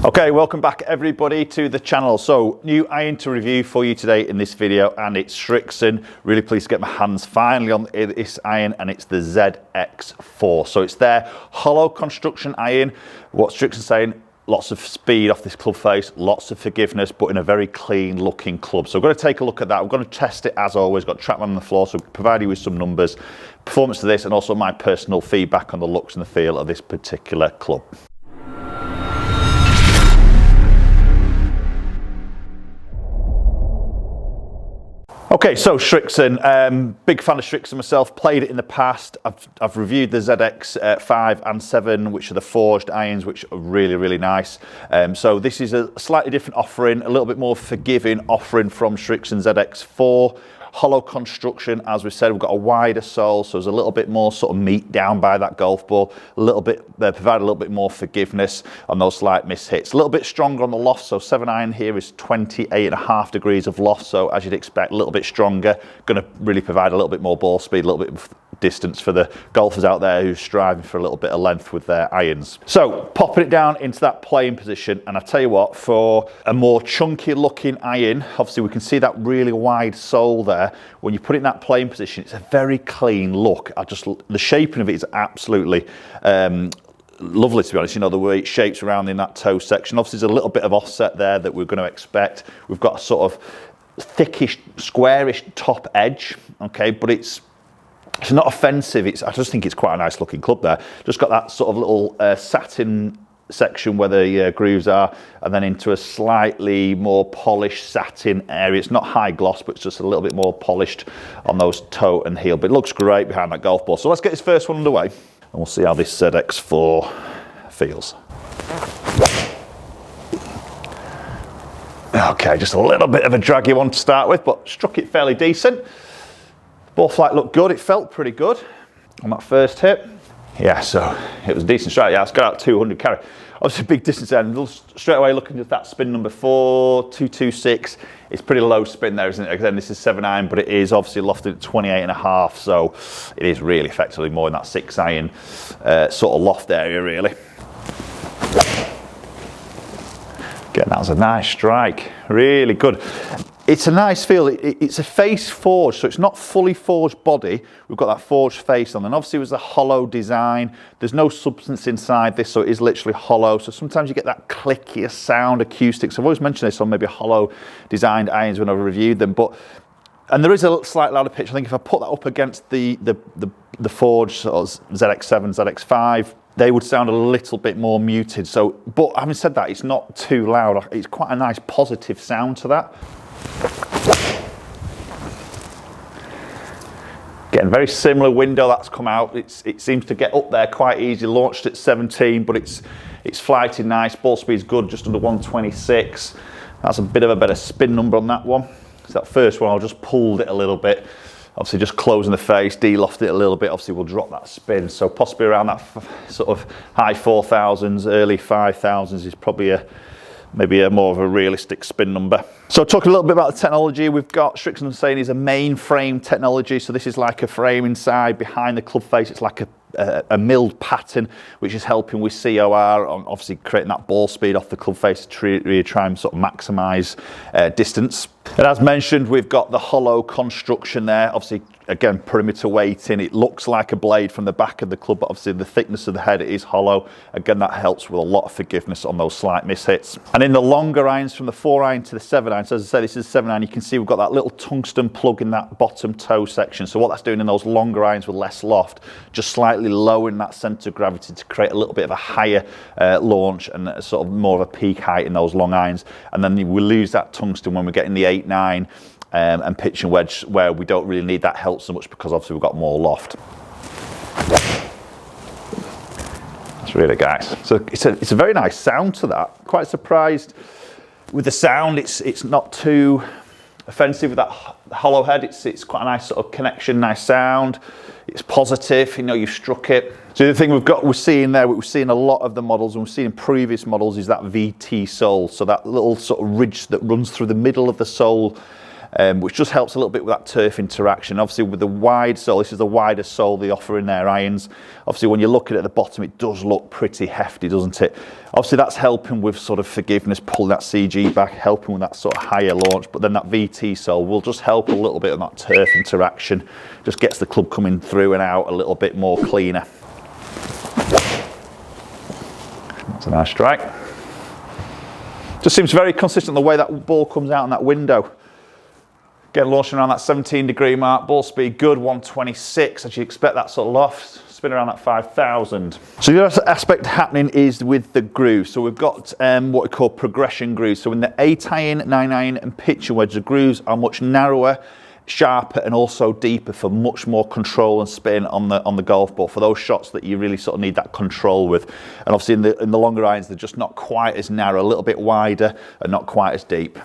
Okay, welcome back everybody to the channel. So new iron to review for you today in this video, and it's Srixon. Really pleased to get my hands finally on this iron, and it's the ZX4. So it's their hollow construction iron. What Srixon's saying, lots of speed off this club face, lots of forgiveness, but in a very clean looking club. So we're going to take a look at that. We're going to test it as always. Got Trackman on the floor, so provide you with some numbers, performance to this, and also my personal feedback on the looks and the feel of this particular club. Okay, so Srixon, big fan of Srixon myself, played it in the past. I've reviewed the ZX5 and 7, which are the forged irons, which are really, really nice. So this is a slightly different offering, a little bit more forgiving offering from Srixon ZX4. Hollow construction, as we said, we've got a wider sole, so there's a little bit more sort of meat down by that golf ball, a little bit, provide a little bit more forgiveness on those slight miss hits. A little bit stronger on the loft, so 7 iron here is 28.5 degrees of loft, so as you'd expect, a little bit stronger, going to really provide a little bit more ball speed, a little bit of distance for the golfers out there who's striving for a little bit of length with their irons. So popping it down into that playing position, and I tell you what, for a more chunky looking iron, obviously we can see that really wide sole there. When you put it in that playing position, it's a very clean look. The shaping of it is absolutely lovely, to be honest. You know, the way it shapes around in that toe section. Obviously there's a little bit of offset there that we're going to expect. We've got a sort of thickish, squarish top edge, okay, but it's not offensive. I just think it's quite a nice looking club there. Just got that sort of little satin section where the grooves are, and then into a slightly more polished satin area. It's not high gloss, but it's just a little bit more polished on those toe and heel. But it looks great behind that golf ball. So let's get this first one underway, and we'll see how this ZX4 feels. Okay, just a little bit of a draggy one to start with, but struck it fairly decent. Ball flight looked good. It felt pretty good on that first hit. Yeah, so it was a decent strike. Yeah, it's got out 200 carry. Obviously a big distance there. And straight away looking at that spin number 4,226. It's pretty low spin there, isn't it? Again, this is 7 iron, but it is obviously lofted at 28.5. So it is really effectively more in that 6 iron sort of loft area, really. Again, that was a nice strike. Really good. It's a nice feel. It's a face forged, so it's not fully forged body. We've got that forged face on, and obviously it was a hollow design. There's no substance inside this, so it is literally hollow. So sometimes you get that clickier sound, acoustics. I've always mentioned this on maybe hollow designed irons when I've reviewed them, and there is a slight louder pitch. I think if I put that up against the forged sort of ZX7, ZX5, they would sound a little bit more muted. So, but having said that, it's not too loud. It's quite a nice positive sound to that. Getting very similar window that's come out. It seems to get up there quite easy. Launched at 17, but it's flighting nice. Ball speed's good, just under 126. That's a bit of a better spin number on that one. So that first one, I just pulled it a little bit. Obviously just closing the face, de-lofted it a little bit. Obviously we'll drop that spin. So possibly around that sort of high 4,000s, early 5,000s is probably maybe a more of a realistic spin number. So talking a little bit about the technology, we've got Srixon saying is a main frame technology. So this is like a frame inside behind the club face. It's like a milled pattern, which is helping with COR, on obviously creating that ball speed off the club face to really try and sort of maximise distance. And as mentioned, we've got the hollow construction there. Obviously, again, perimeter weighting. It looks like a blade from the back of the club, but obviously the thickness of the head is hollow. Again, that helps with a lot of forgiveness on those slight miss hits. And in the longer irons, from the 4 iron to the 7 iron, so as I say, this is 7 iron, you can see we've got that little tungsten plug in that bottom toe section. So what that's doing in those longer irons with less loft, just slightly lowering that centre of gravity to create a little bit of a higher launch and a sort of more of a peak height in those long irons. And then we lose that tungsten when we're getting the 8, 9 and pitch and wedge, where we don't really need that help so much because obviously we've got more loft. That's really nice. So it's a very nice sound to that. Quite surprised with the sound. It's not too offensive with that hollow head. It's quite a nice sort of connection, nice sound. It's positive, you know, you've struck it. So the thing we're seeing there, what we've seen a lot of the models, and we've seen in previous models, is that VT sole. So that little sort of ridge that runs through the middle of the sole which just helps a little bit with that turf interaction. Obviously with the wide sole, this is the widest sole they offer in their irons. Obviously when you look at it at the bottom, it does look pretty hefty, doesn't it? Obviously that's helping with sort of forgiveness, pulling that CG back, helping with that sort of higher launch, but then that VT sole will just help a little bit on that turf interaction, just gets the club coming through and out a little bit more cleaner. That's a nice strike. Just seems very consistent the way that ball comes out in that window. Again, launching around that 17-degree mark, ball speed good, 126, as you expect that sort of loft, spin around that 5,000. So the other aspect happening is with the grooves. So we've got what we call progression grooves. So in the 8-iron, 9-iron and pitching wedge, the grooves are much narrower, sharper and also deeper for much more control and spin on the golf ball, for those shots that you really sort of need that control with. And obviously in the longer irons, they're just not quite as narrow, a little bit wider and not quite as deep.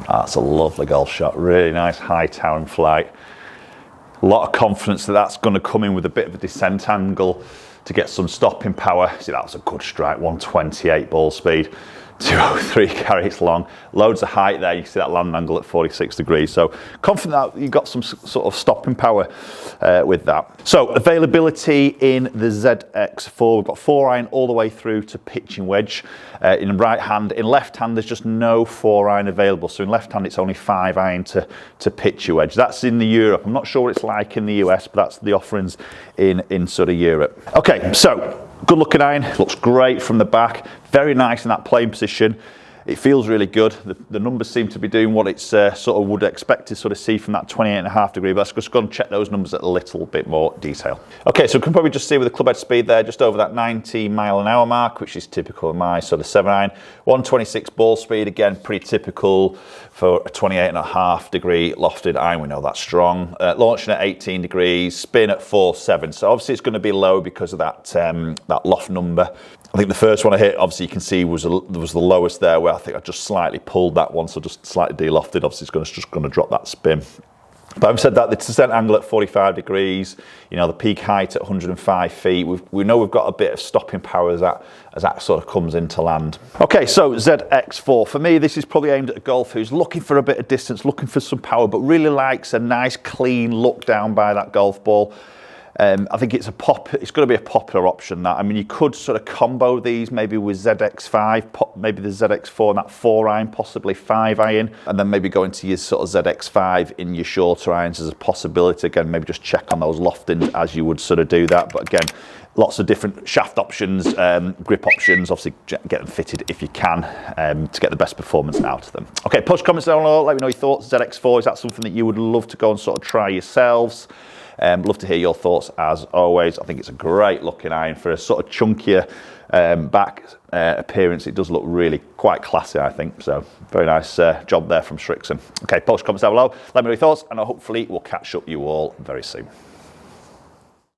That's a lovely golf shot, really nice high towering flight. A lot of confidence that that's going to come in with a bit of a descent angle to get some stopping power. See, that was a good strike, 128 ball speed. 203 carries long, loads of height there. You can see that land angle at 46 degrees. So confident that you've got some sort of stopping power with that. So availability in the ZX4, we've got 4-iron all the way through to pitching wedge. In right hand, in left hand, there's just no 4-iron available. So in left hand, it's only 5-iron to pitch wedge. That's in the Europe. I'm not sure what it's like in the US, but that's the offerings in sort of Europe. Okay, so good looking iron, looks great from the back, very nice in that playing position. It feels really good. The numbers seem to be doing what it's sort of would expect to sort of see from that 28.5 degree, but let's just go and check those numbers at a little bit more detail. Okay, so we can probably just see with the club head speed there, just over that 90 mile an hour mark, which is typical of my sort of 7-iron. 126 ball speed, again, pretty typical for a 28.5 degree lofted iron. We know that's strong. Launching at 18 degrees, spin at 4.7. So obviously it's going to be low because of that, that loft number. I think the first one I hit, obviously you can see was the lowest there, where I think I just slightly pulled that one, so just slightly de-lofted. Obviously it's just going to drop that spin. But having said that, the descent angle at 45 degrees, you know, the peak height at 105 feet, we know we've got a bit of stopping power as that sort of comes into land. Okay, so ZX4, for me, this is probably aimed at a golfer who's looking for a bit of distance, looking for some power, but really likes a nice, clean look down by that golf ball. I think it's going to be a popular option. That, I mean, you could sort of combo these maybe with ZX5, maybe the ZX4 and that 4-iron, possibly 5-iron, and then maybe go into your sort of ZX5 in your shorter irons as a possibility. Again, maybe just check on those loftings as you would sort of do that. But again, lots of different shaft options, grip options. Obviously, get them fitted if you can to get the best performance out of them. Okay, post comments down below. Let me know your thoughts. ZX4, is that something that you would love to go and sort of try yourselves? Love to hear your thoughts as always. I think it's a great looking iron for a sort of chunkier back appearance. It does look really quite classy, I think. So very nice job there from Srixon. Okay, post comments down below. Let me know your thoughts, and hopefully we'll catch up you all very soon.